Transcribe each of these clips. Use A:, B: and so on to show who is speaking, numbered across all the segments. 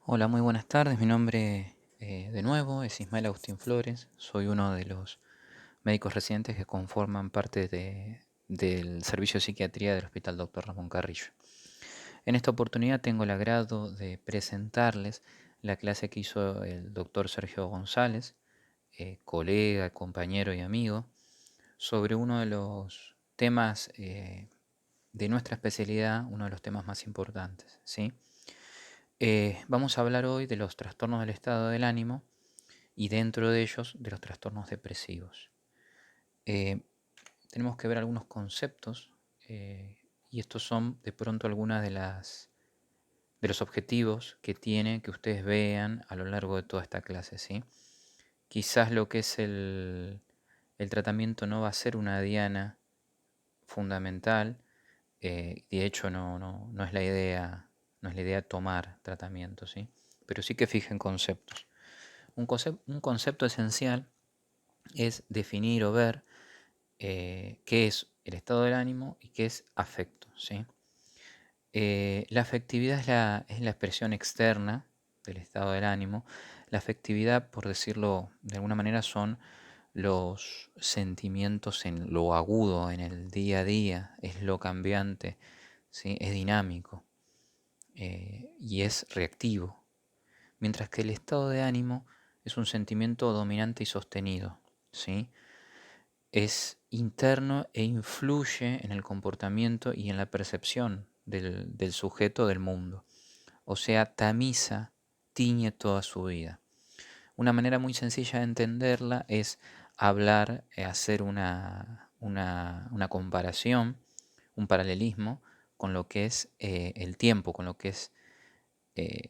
A: Hola, muy buenas tardes. Mi nombre de nuevo es Ismael Agustín Flores. Soy uno de los médicos residentes que conforman parte del servicio de psiquiatría del Hospital Dr. Ramón Carrillo. En esta oportunidad tengo el agrado de presentarles la clase que hizo el doctor Sergio González, colega, compañero y amigo, sobre uno de los temas de nuestra especialidad, uno de los temas más importantes, ¿sí? Vamos a hablar hoy de los trastornos del estado del ánimo y dentro de ellos de los trastornos depresivos. Eh, Tenemos que ver algunos conceptos y estos son de pronto algunas de los objetivos que tiene que ustedes vean a lo largo de toda esta clase, ¿sí? Quizás lo que es el tratamiento no va a ser una diana fundamental, de hecho no es la idea, no es la idea tomar tratamiento, ¿sí? Pero sí que fijen conceptos. Un concepto esencial es definir o ver qué es el estado del ánimo y qué es afecto, ¿sí? La afectividad es la expresión externa del estado del ánimo. La afectividad, por decirlo de alguna manera, son los sentimientos en lo agudo, en el día a día, es lo cambiante, ¿sí? Es dinámico y es reactivo. Mientras que el estado de ánimo es un sentimiento dominante y sostenido, ¿sí? Es interno e influye en el comportamiento y en la percepción del sujeto del mundo. O sea, tamiza, tiñe toda su vida. Una manera muy sencilla de entenderla es hablar, hacer una comparación, un paralelismo con lo que es el tiempo, con lo que es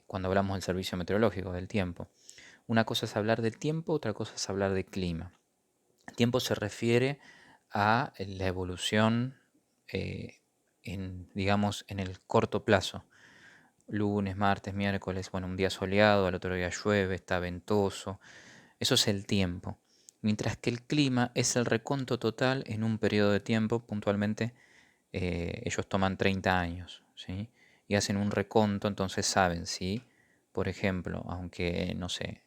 A: cuando hablamos del servicio meteorológico, del tiempo. Una cosa es hablar del tiempo, otra cosa es hablar de clima. El tiempo se refiere a la evolución digamos, en el corto plazo. Lunes, martes, miércoles, bueno, un día soleado, al otro día llueve, está ventoso. Eso es el tiempo. Mientras que el clima es el reconto total en un periodo de tiempo, puntualmente ellos toman 30 años, ¿sí? Y hacen un reconto, entonces saben si, por ejemplo, aunque no sé,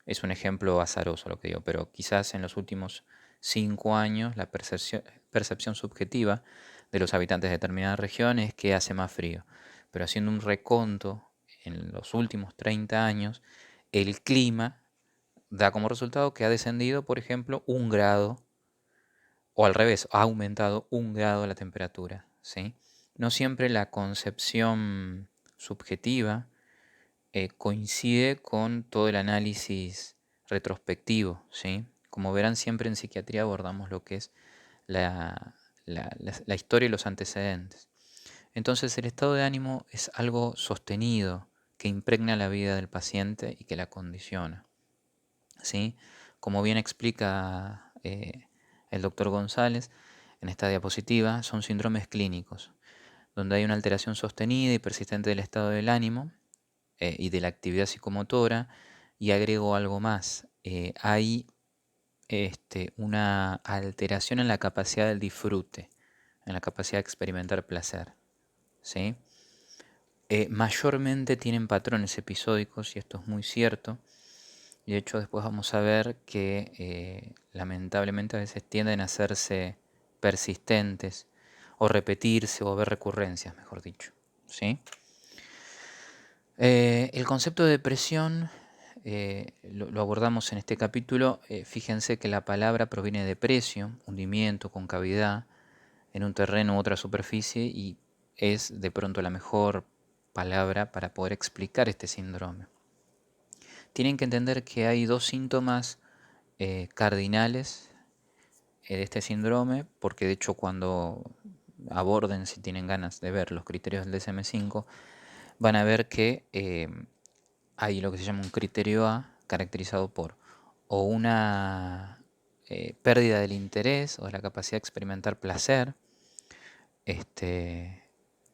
A: es un ejemplo azaroso lo que digo, pero quizás en los últimos 5 años la percepción subjetiva de los habitantes de determinada región es que hace más frío. Pero haciendo un reconto en los últimos 30 años, el clima da como resultado que ha descendido, por ejemplo, 1 grado, o al revés, ha aumentado 1 grado la temperatura, ¿sí? No siempre la concepción subjetiva coincide con todo el análisis retrospectivo, ¿sí? Como verán, siempre en psiquiatría abordamos lo que es la historia y los antecedentes. Entonces, el estado de ánimo es algo sostenido que impregna la vida del paciente y que la condiciona, ¿sí? Como bien explica el doctor González en esta diapositiva, son síndromes clínicos, donde hay una alteración sostenida y persistente del estado del ánimo y de la actividad psicomotora, y agrego algo más, hay una alteración en la capacidad del disfrute, en la capacidad de experimentar placer, ¿sí? Mayormente tienen patrones episódicos, y esto es muy cierto, y de hecho después vamos a ver que lamentablemente a veces tienden a hacerse persistentes o repetirse o ver recurrencias, mejor dicho, ¿sí? El concepto de depresión lo abordamos en este capítulo. Fíjense que la palabra proviene de precio, hundimiento, concavidad en un terreno u otra superficie, y es de pronto la mejor palabra para poder explicar este síndrome. Tienen que entender que hay dos síntomas cardinales de este síndrome, porque de hecho cuando aborden, si tienen ganas de ver los criterios del DSM-5, van a ver que hay lo que se llama un criterio A, caracterizado por o una pérdida del interés o de la capacidad de experimentar placer,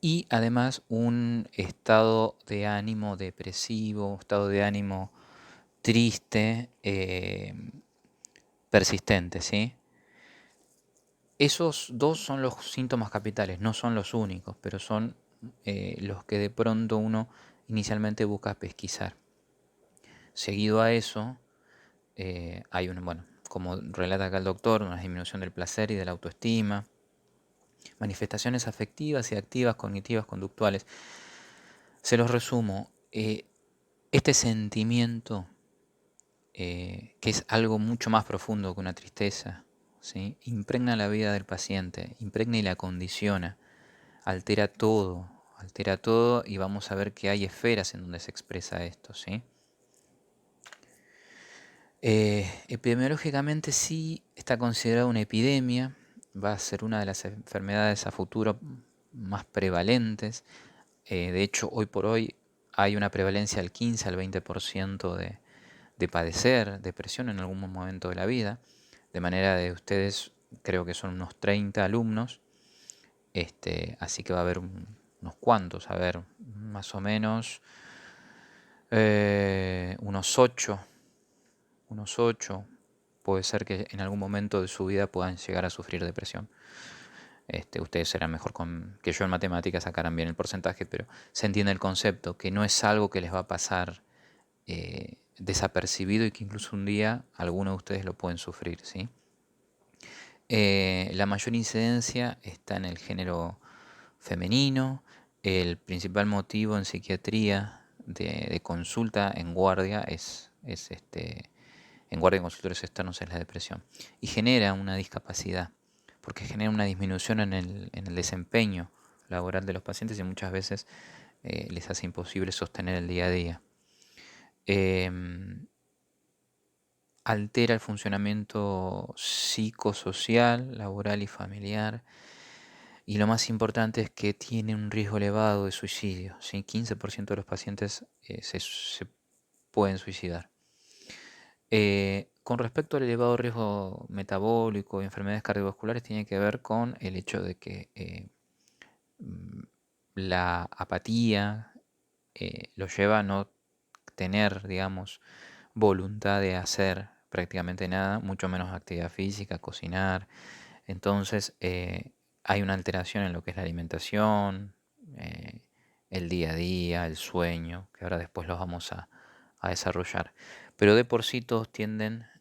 A: y además un estado de ánimo depresivo, estado de ánimo triste, persistente, ¿sí? Esos dos son los síntomas capitales, no son los únicos, pero son los que de pronto uno inicialmente busca pesquisar. Seguido a eso, hay bueno, como relata acá el doctor, una disminución del placer y de la autoestima, manifestaciones afectivas y activas, cognitivas, conductuales. Se los resumo. Este sentimiento, que es algo mucho más profundo que una tristeza, ¿sí? Impregna la vida del paciente, impregna y la condiciona, altera todo y vamos a ver que hay esferas en donde se expresa esto, ¿sí? Epidemiológicamente sí está considerada una epidemia, va a ser una de las enfermedades a futuro más prevalentes. De hecho, hoy por hoy hay una prevalencia del 15 al 20% de padecer depresión en algún momento de la vida. De manera de ustedes, creo que son unos 30 alumnos, así que va a haber unos cuantos, a ver, más o menos unos 8, puede ser que en algún momento de su vida puedan llegar a sufrir depresión. Ustedes serán mejor que yo en matemáticas, sacarán bien el porcentaje, pero se entiende el concepto, que no es algo que les va a pasar desapercibido y que incluso un día algunos de ustedes lo pueden sufrir, ¿sí? La mayor incidencia está en el género femenino. El principal motivo en psiquiatría de consulta en guardia en guardia de consultores externos es la depresión. Y genera una discapacidad, porque genera una disminución en el desempeño laboral de los pacientes y muchas veces les hace imposible sostener el día a día. Altera el funcionamiento psicosocial, laboral y familiar. Y lo más importante es que tiene un riesgo elevado de suicidio, ¿sí? 15% de los pacientes se pueden suicidar. Con respecto al elevado riesgo metabólico y enfermedades cardiovasculares, tiene que ver con el hecho de que la apatía lo lleva a no tener, digamos, voluntad de hacer prácticamente nada, mucho menos actividad física, cocinar. Entonces hay una alteración en lo que es la alimentación, eh, el día a día, el sueño, que ahora después los vamos a desarrollar. Pero de por sí todos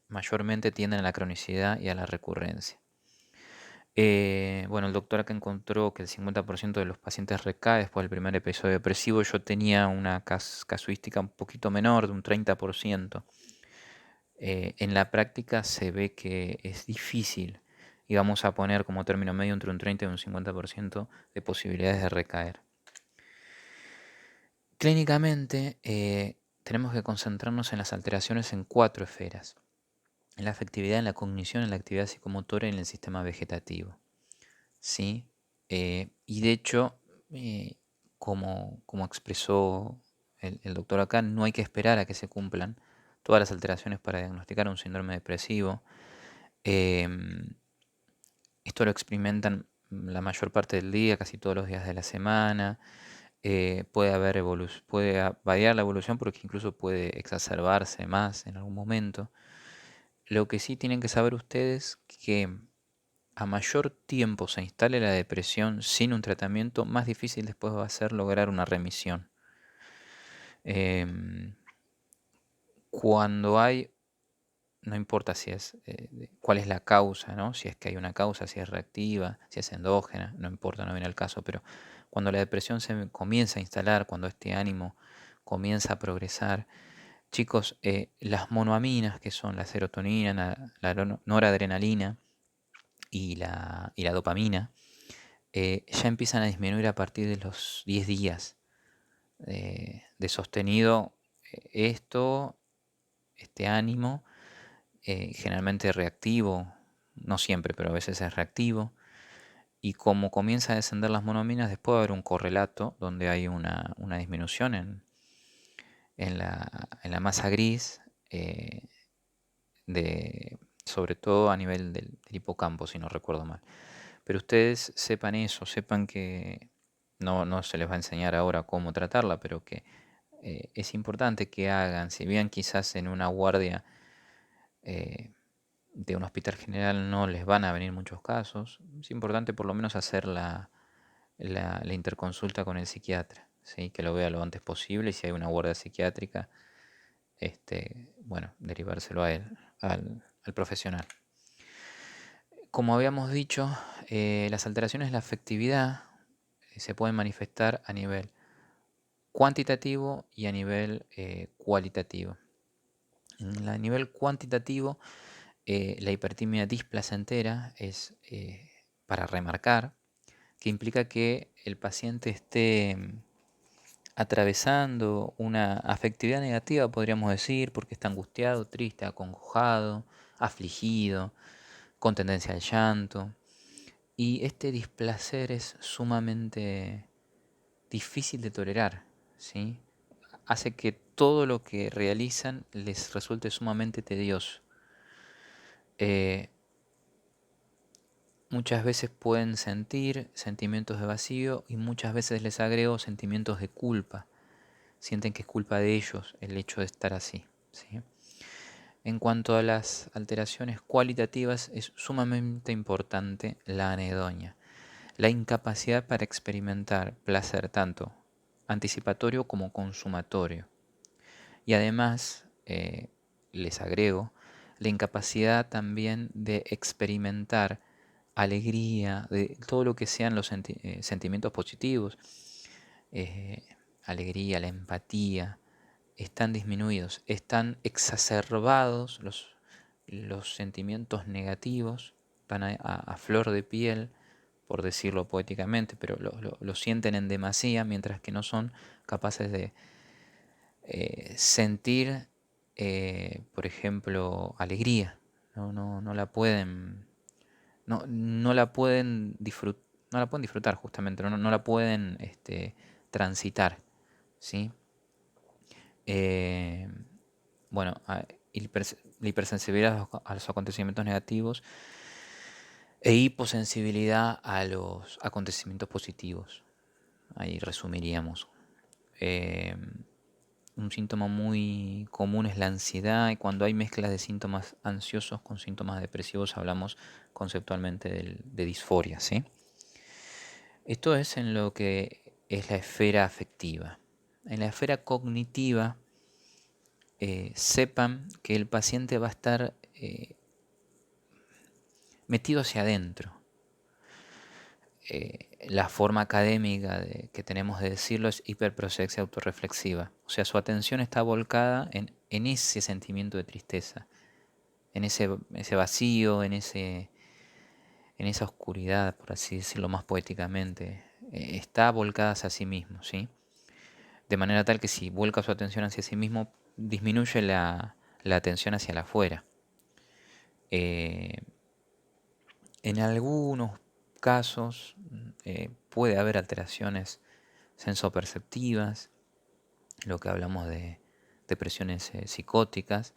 A: mayormente tienden a la cronicidad y a la recurrencia. Bueno, el doctor acá encontró que el 50% de los pacientes recae después del primer episodio depresivo. Yo tenía una casuística un poquito menor, de un 30%. En la práctica se ve que es difícil y vamos a poner como término medio entre un 30 y un 50% de posibilidades de recaer. Clínicamente tenemos que concentrarnos en las alteraciones en 4 esferas: en la afectividad, en la cognición, en la actividad psicomotora y en el sistema vegetativo, ¿sí? Y de hecho, como expresó el doctor acá, no hay que esperar a que se cumplan todas las alteraciones para diagnosticar un síndrome depresivo. Em, Esto lo experimentan la mayor parte del día, casi todos los días de la semana. Puede variar la evolución porque incluso puede exacerbarse más en algún momento. Lo que sí tienen que saber ustedes que a mayor tiempo se instale la depresión sin un tratamiento, más difícil después va a ser lograr una remisión. Em, Cuando hay, no importa si es cuál es la causa, ¿no? Si es que hay una causa, si es reactiva, si es endógena, no importa, no viene al caso, pero cuando la depresión se comienza a instalar, cuando este ánimo comienza a progresar, chicos, las monoaminas, que son la serotonina, la noradrenalina y la dopamina, ya empiezan a disminuir a partir de los 10 días de sostenido este ánimo, generalmente reactivo, no siempre, pero a veces es reactivo. Y como comienza a descender las monoaminas, después va a haber un correlato donde hay una disminución en la masa gris, eh, sobre todo a nivel del hipocampo, si no recuerdo mal. Pero ustedes sepan eso, sepan que no se les va a enseñar ahora cómo tratarla, pero que es importante que hagan, si bien quizás en una guardia eh, de un hospital general no les van a venir muchos casos, es importante por lo menos hacer la interconsulta con el psiquiatra, ¿sí? Que lo vea lo antes posible y si hay una guardia psiquiátrica, bueno, derivárselo a él, al profesional. Como habíamos dicho, las alteraciones de la afectividad se pueden manifestar a nivel cuantitativo y a nivel cualitativo. A nivel cuantitativo, la hipertimia displacentera es para remarcar que implica que el paciente esté atravesando una afectividad negativa, podríamos decir, porque está angustiado, triste, acongojado, afligido, con tendencia al llanto. Y este displacer es sumamente difícil de tolerar, ¿sí? Hace que todo lo que realizan les resulte sumamente tedioso. Eh, Muchas veces pueden sentir sentimientos de vacío y muchas veces les agrego sentimientos de culpa. Sienten que es culpa de ellos el hecho de estar así, ¿sí? En cuanto a las alteraciones cualitativas, es sumamente importante la anedonia, la incapacidad para experimentar placer tanto anticipatorio como consumatorio. Y además, les agrego, la incapacidad también de experimentar alegría, de todo lo que sean los sentimientos positivos, eh, alegría, la empatía, están disminuidos, están exacerbados los sentimientos negativos, están a flor de piel, por decirlo poéticamente, pero lo sienten en demasía, mientras que no son capaces de sentir, por ejemplo, alegría. No la pueden, no la pueden no la pueden disfrutar justamente, no la pueden transitar, ¿sí? Eh, bueno, la hipersensibilidad a los acontecimientos negativos e hiposensibilidad a los acontecimientos positivos. Ahí resumiríamos. Eh, un síntoma muy común es la ansiedad y cuando hay mezclas de síntomas ansiosos con síntomas depresivos hablamos conceptualmente de disforia, ¿sí? Esto es en lo que es la esfera afectiva. En la esfera cognitiva, sepan que el paciente va a estar metido hacia adentro. La forma académica que tenemos de decirlo es hiperprosexia autorreflexiva. O sea, su atención está volcada en ese sentimiento de tristeza, en ese vacío, en esa oscuridad, por así decirlo más poéticamente. Está volcada hacia sí mismo, ¿sí? De manera tal que si vuelca su atención hacia sí mismo, disminuye la atención hacia la afuera. En algunos casos puede haber alteraciones sensoperceptivas, lo que hablamos de depresiones psicóticas,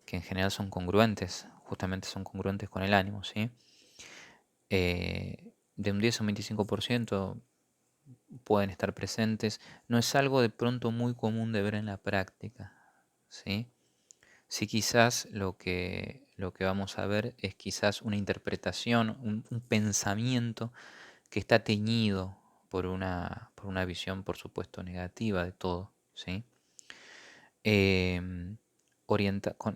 A: que en general son congruentes, justamente son congruentes con el ánimo, ¿sí? De un 10 a un 25% pueden estar presentes. No es algo de pronto muy común de ver en la práctica, ¿sí? Sí, quizás lo que vamos a ver es quizás una interpretación, un pensamiento que está teñido por una visión, por supuesto, negativa de todo, ¿sí? Em,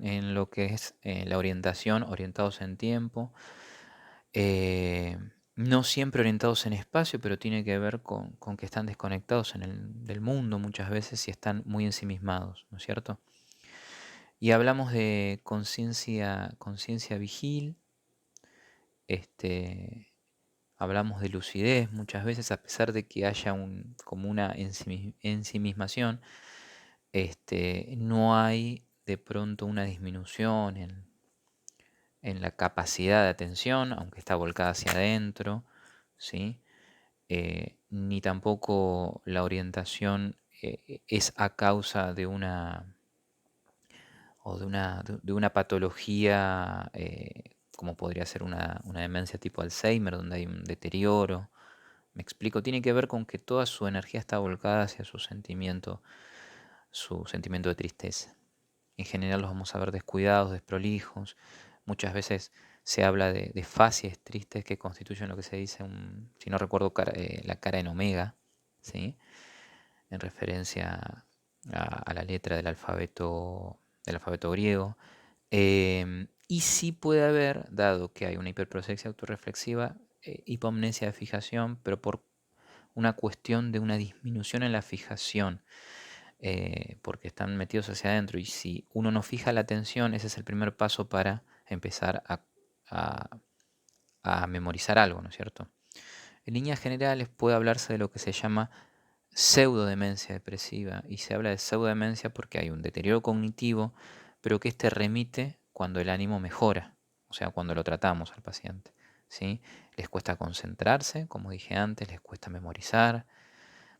A: en lo que es la orientación, orientados en tiempo, no siempre orientados en espacio, pero tiene que ver con que están desconectados del mundo muchas veces y están muy ensimismados, ¿no es cierto? Y hablamos de conciencia vigil, este, hablamos de lucidez muchas veces, a pesar de que haya como una ensimismación, no hay de pronto una disminución en la capacidad de atención, aunque está volcada hacia adentro, ¿sí? Ni tampoco la orientación es a causa de una patología, como podría ser una demencia tipo Alzheimer, donde hay un deterioro. Me explico, tiene que ver con que toda su energía está volcada hacia su sentimiento de tristeza. En general los vamos a ver descuidados, desprolijos. Muchas veces se habla de facies tristes que constituyen lo que se dice, si no recuerdo, la cara en omega, ¿sí? en referencia a la letra del alfabeto griego. Y sí puede haber, dado que hay una hiperprosexia autorreflexiva, hipomnesia de fijación, pero por una cuestión de una disminución en la fijación, porque están metidos hacia adentro. Y si uno no fija la atención, ese es el primer paso para empezar a- a memorizar algo, ¿no es cierto? En líneas generales puede hablarse de lo que se llama pseudodemencia depresiva, y se habla de pseudodemencia porque hay un deterioro cognitivo, pero que este remite cuando el ánimo mejora, o sea, cuando lo tratamos al paciente, ¿sí? Les cuesta concentrarse, como dije antes, les cuesta memorizar,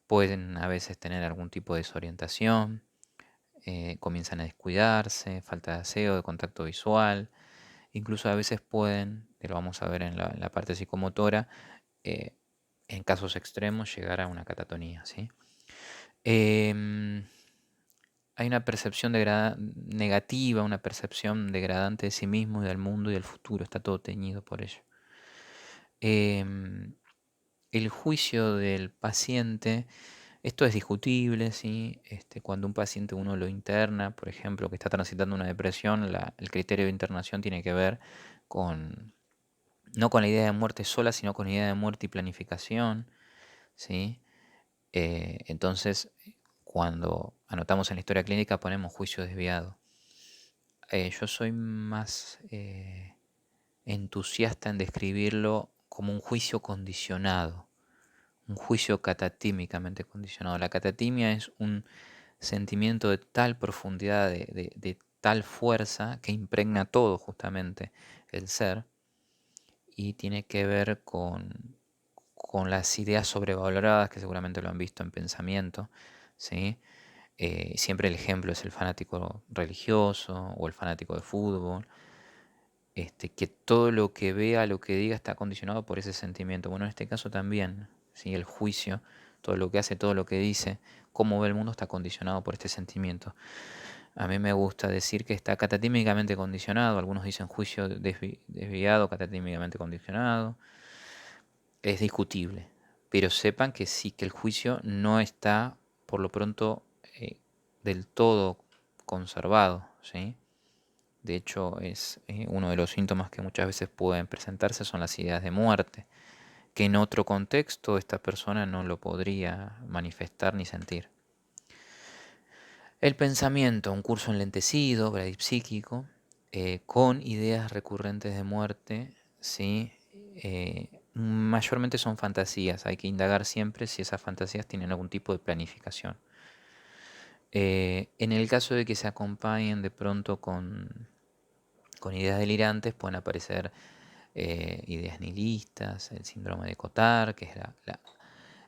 A: pueden a veces tener algún tipo de desorientación, comienzan a descuidarse, falta de aseo, de contacto visual, incluso a veces pueden, que lo vamos a ver en la parte psicomotora, eh, en casos extremos llegar a una catatonía, ¿sí? Em, Hay una percepción negativa, una percepción degradante de sí mismo y del mundo y del futuro, está todo teñido por ello. Em, el juicio del paciente, esto es discutible, ¿sí? Cuando un paciente uno lo interna, por ejemplo, que está transitando una depresión, el criterio de internación tiene que ver con, no con la idea de muerte sola, sino con la idea de muerte y planificación, ¿sí? Entonces, cuando anotamos en la historia clínica ponemos juicio desviado. Yo soy más entusiasta en describirlo como un juicio condicionado, un juicio catatímicamente condicionado. La catatimia es un sentimiento de tal profundidad, de tal fuerza, que impregna todo justamente el ser, y tiene que ver con las ideas sobrevaloradas, que seguramente lo han visto en pensamiento, ¿sí? Siempre el ejemplo es el fanático religioso o el fanático de fútbol, que todo lo que vea, lo que diga está condicionado por ese sentimiento. Bueno, en este caso también, ¿sí? El juicio, todo lo que hace, todo lo que dice, cómo ve el mundo está condicionado por este sentimiento. A mí me gusta decir que está catatímicamente condicionado, algunos dicen juicio desviado, catatímicamente condicionado. Es discutible, pero sepan que sí, que el juicio no está por lo pronto del todo conservado, ¿sí? De hecho, es uno de los síntomas que muchas veces pueden presentarse son las ideas de muerte, que en otro contexto esta persona no lo podría manifestar ni sentir. El pensamiento, un curso enlentecido, bradipsíquico, con ideas recurrentes de muerte, ¿sí? Mayormente son fantasías, hay que indagar siempre si esas fantasías tienen algún tipo de planificación. En el caso de que se acompañen de pronto con ideas delirantes, pueden aparecer ideas nihilistas, el síndrome de Cotard, que es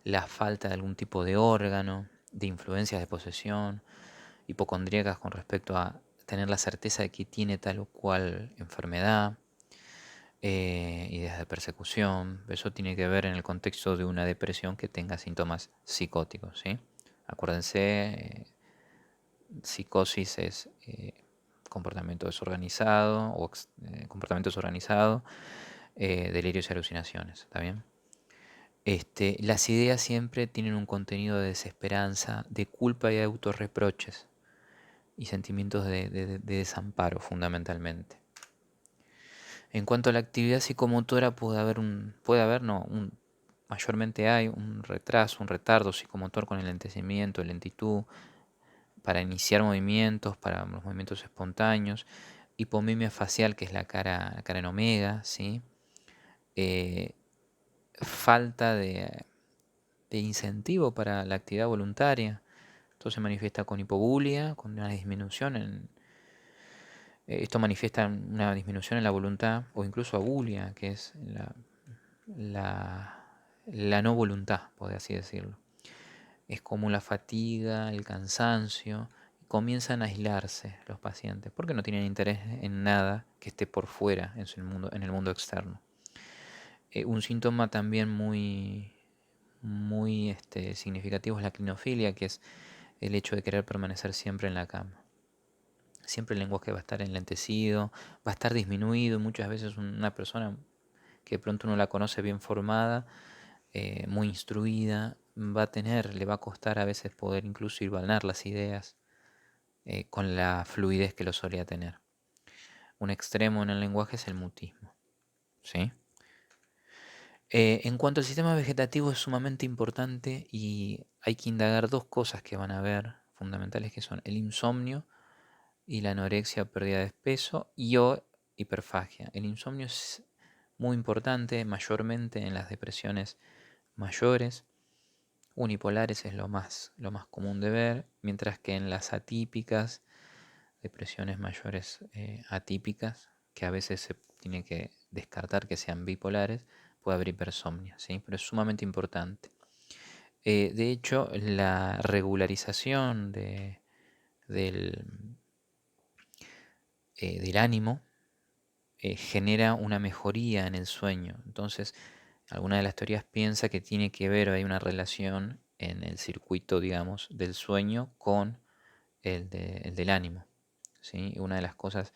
A: la falta de algún tipo de órgano, de influencias de posesión, hipocondríacas con respecto a tener la certeza de que tiene tal o cual enfermedad, ideas de persecución. Eso tiene que ver en el contexto de una depresión que tenga síntomas psicóticos, ¿sí? Acuérdense, psicosis es comportamiento desorganizado o comportamiento desorganizado, delirios y alucinaciones, ¿está bien? Las ideas siempre tienen un contenido de desesperanza, de culpa y de autorreproches y sentimientos de desamparo fundamentalmente. En cuanto a la actividad psicomotora, mayormente hay un retraso, un retardo psicomotor con el lentecimiento, lentitud, para iniciar movimientos, para los movimientos espontáneos, hipomimia facial, que es la cara en omega, ¿sí? Eh, falta de incentivo para la actividad voluntaria. Esto se manifiesta con hipobulia, con una disminución esto manifiesta una disminución en la voluntad, o incluso abulia, que es la, la no voluntad, por así decirlo. Es como la fatiga, el cansancio, comienzan a aislarse los pacientes, porque no tienen interés en nada que esté por fuera en el mundo externo. Un síntoma también muy significativo es la clinofilia, que es el hecho de querer permanecer siempre en la cama. Siempre el lenguaje va a estar enlentecido, va a estar disminuido. Muchas veces una persona que de pronto uno la conoce bien formada, muy instruida, le va a costar a veces poder incluso hilvanar las ideas con la fluidez que lo solía tener. Un extremo en el lenguaje es el mutismo, ¿sí? En cuanto al sistema vegetativo es sumamente importante y hay que indagar dos cosas que van a ver fundamentales, que son el insomnio y la anorexia o pérdida de peso o hiperfagia. El insomnio es muy importante, mayormente en las depresiones mayores. Unipolares es lo más común de ver, mientras que en las atípicas, depresiones mayores atípicas, que a veces se tiene que descartar que sean bipolares, puede haber hipersomnia, ¿sí? Pero es sumamente importante. De hecho, la regularización del, del ánimo genera una mejoría en el sueño. Entonces, alguna de las teorías piensa que tiene que ver, hay una relación en el circuito, digamos, del sueño con el del ánimo, ¿sí? Una de las cosas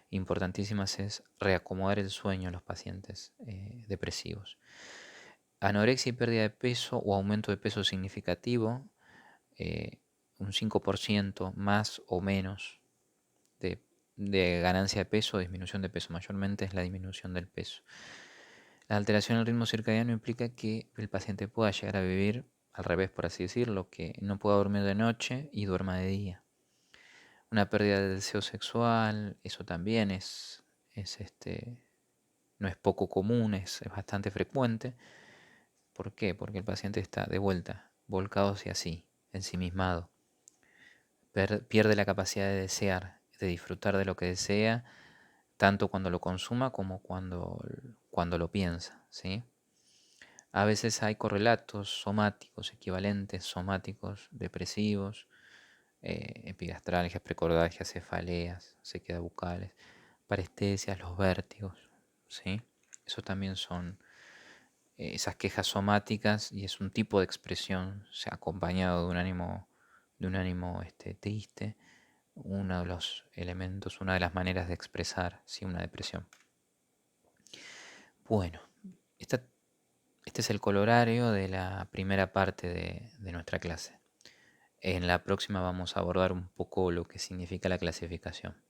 A: importantísimas es reacomodar el sueño en los pacientes depresivos. Anorexia y pérdida de peso o aumento de peso significativo, un 5% más o menos de ganancia de peso o disminución de peso, mayormente es la disminución del peso. La alteración del ritmo circadiano implica que el paciente pueda llegar a vivir al revés, por así decirlo, que no pueda dormir de noche y duerma de día. Una pérdida de deseo sexual, eso también no es poco común, es bastante frecuente. ¿Por qué? Porque el paciente está de vuelta, volcado hacia sí, ensimismado. Pierde la capacidad de desear, de disfrutar de lo que desea, tanto cuando lo consuma como cuando lo piensa, ¿sí? A veces hay correlatos somáticos, equivalentes somáticos depresivos, epigastralgias, precordagias, cefaleas, sequedad bucales, parestesias, los vértigos, ¿sí? Eso también son esas quejas somáticas y es un tipo de expresión, o sea, acompañado de un ánimo triste, uno de los elementos, una de las maneras de expresar, ¿sí? Una depresión. Bueno, esta este es el colorario de la primera parte de nuestra clase. En la próxima vamos a abordar un poco lo que significa la clasificación.